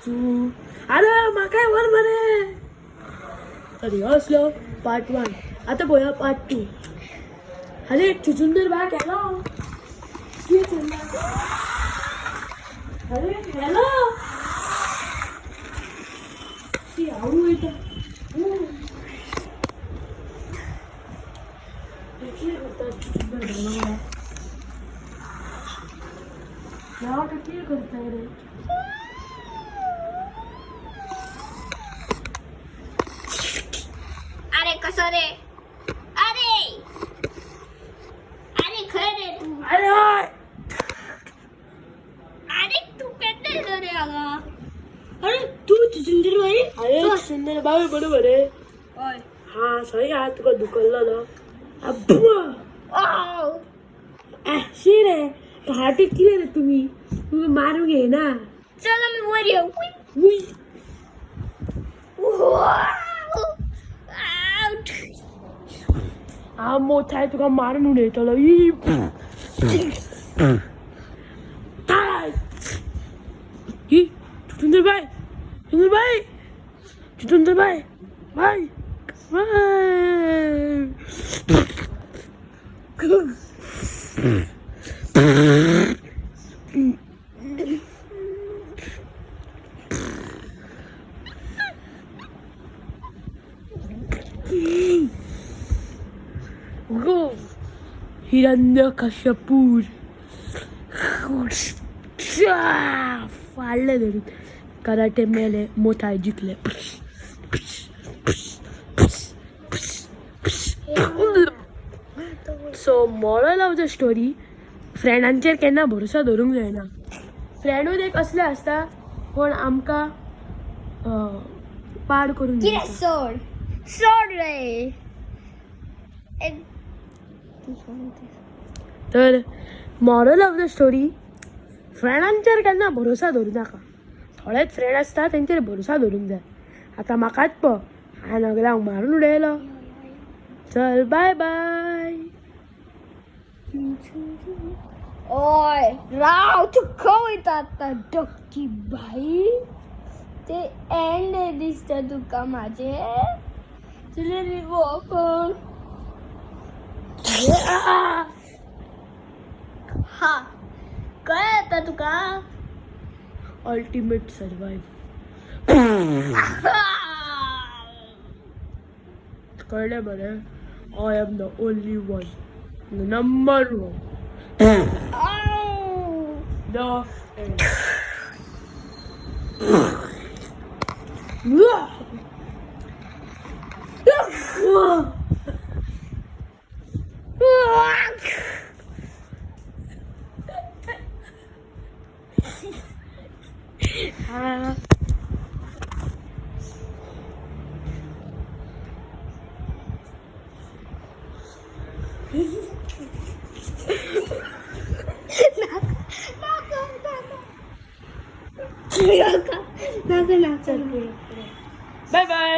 तू अरे म्हाका वर मरे तर ह्यो असलो पार्ट 1. आता पळोवया पार्ट 2. अरे चुचुंदर बा केलो अरे केलो ती आवू येता करता रे अरे कसं रे अरे अरे खरं रे तू अरे अरे तू पेटले रे अगा अरे तू सुंदर बाई अरे सुंदर बाई बरोबर आहे ओय हा सही हात तुका दुखवला ना अब्बा ओ शी रे हाटी किती रे तुम्ही मारू घे ना चला मी वर येऊ उई आउट हा मोठा आहे तुका मारून येतलो सुंदर बाई सुंदर बाई सुंदर बाई बाई हिरण्यकश्यपूर फाडले धरून कराटे मेले मोठा जिंकले so moral of the story फ्रेंडांचेर केन्ना भरोसा धरूंक जायना. फ्रेंडूच एक असले आसता कोण आमकां पाड करून किरे दिता. सोड सोड रे तर मॉरल ऑफ द स्टोरी फ्रेंडांचेर केन्ना भरोसा धरूं नाका. थोडेच फ्रेंड आसता तेंचेर भरोसा धरूंक जाय. आतां म्हाकाच पळय हांवें नगलांक मारून उडयलो. चल बाय बाय. ओय राव तू खंय आता डक्की बाई ते एंड दिसता तुका माझे तुला रिवॉक हा काय आता तुका अल्टिमेट सर्वाइव कळले बरे. I am the only one number 1 the end. नाका बाय बाय.